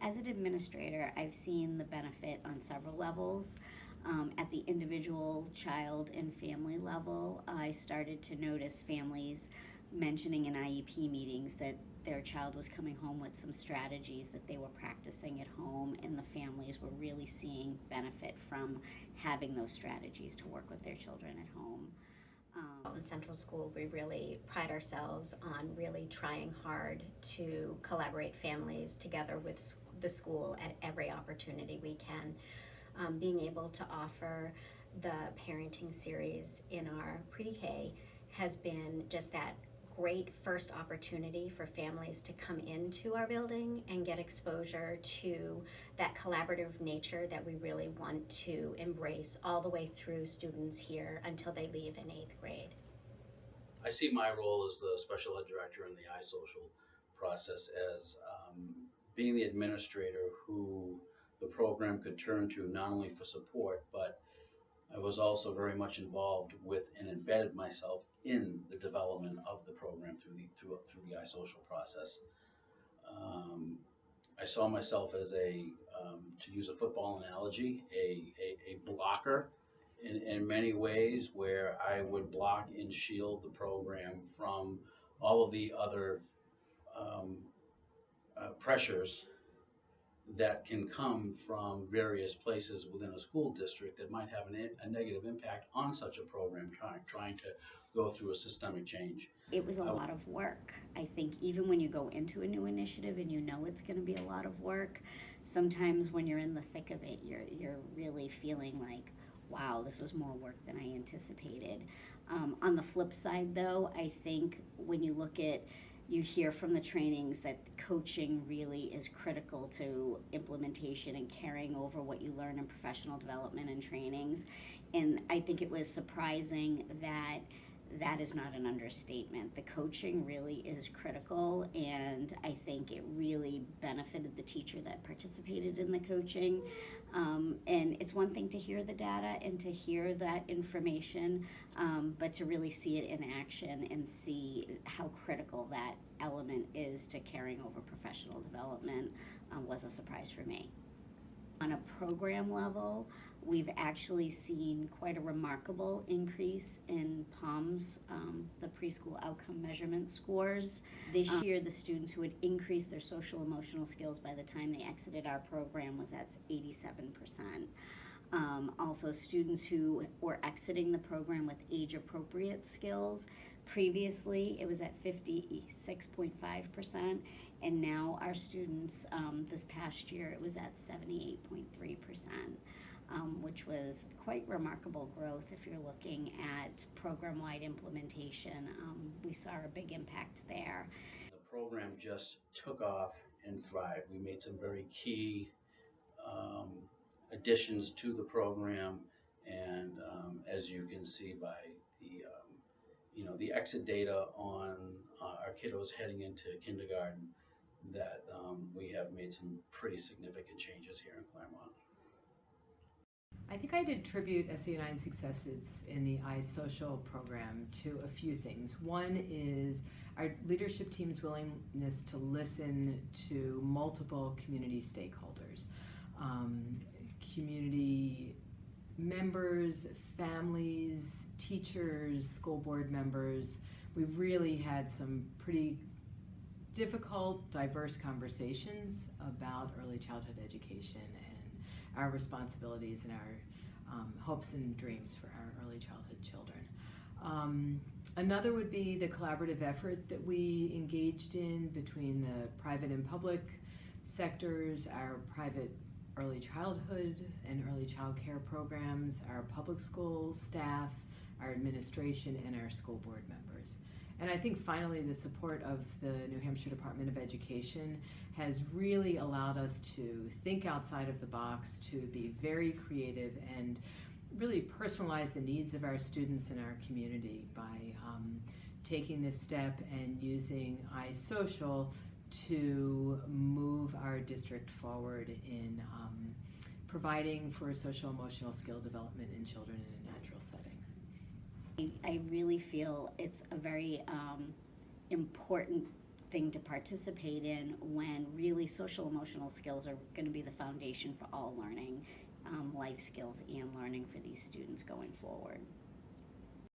As an administrator, I've seen the benefit on several levels. At the individual child and family level, I started to notice families mentioning in IEP meetings that their child was coming home with some strategies that they were practicing at home, and the families were really seeing benefit from having those strategies to work with their children at home. In Central School, we really pride ourselves on really trying hard to collaborate families together with the school at every opportunity we can. Being able to offer the parenting series in our pre-K has been just that great first opportunity for families to come into our building and get exposure to that collaborative nature that we really want to embrace all the way through students here until they leave in 8th grade. I see my role as the special ed director in the iSocial process as being the administrator who the program could turn to not only for support, but I was also very much involved with and embedded myself in the development of the program through the iSocial process. I saw myself as to use a football analogy, a blocker in many ways, where I would block and shield the program from all of the other pressures that can come from various places within a school district that might have a negative impact on such a program, trying to go through a systemic change. It was a lot of work. I think even when you go into a new initiative and you know it's going to be a lot of work, sometimes when you're in the thick of it, you're really feeling like, wow, this was more work than I anticipated. On the flip side, though, I think when you hear from the trainings that coaching really is critical to implementation and carrying over what you learn in professional development and trainings. And I think it was surprising that that is not an understatement. The coaching really is critical, and I think it really benefited the teacher that participated in the coaching. And it's one thing to hear the data and to hear that information, but to really see it in action and see how critical that element is to carrying over professional development was a surprise for me. On a program level, we've actually seen quite a remarkable increase in POMS, the preschool outcome measurement scores. This year, the students who had increased their social emotional skills by the time they exited our program was at 87%. Also, students who were exiting the program with age-appropriate skills, previously it was at 56.5%, and now our students, this past year, it was at 78.3%, which was quite remarkable growth if you're looking at program-wide implementation. We saw a big impact there. The program just took off and thrived. We made some very key additions to the program, and as you can see by the exit data on our kiddos heading into kindergarten, that we have made some pretty significant changes here in Claremont. I think I'd attribute SE9 successes in the iSocial program to a few things. One is our leadership team's willingness to listen to multiple community stakeholders, community members, families, teachers, school board members. We've really had some pretty difficult, diverse conversations about early childhood education and our responsibilities and our hopes and dreams for our early childhood children. Another would be the collaborative effort that we engaged in between the private and public sectors, our private early childhood and early child care programs, our public school staff, our administration, and our school board members. And I think finally the support of the New Hampshire Department of Education has really allowed us to think outside of the box, to be very creative and really personalize the needs of our students and our community by taking this step and using iSocial to move our district forward in providing for social emotional skill development in children in a natural setting. I really feel it's a very important thing to participate in when really social emotional skills are going to be the foundation for all learning, life skills and learning for these students going forward.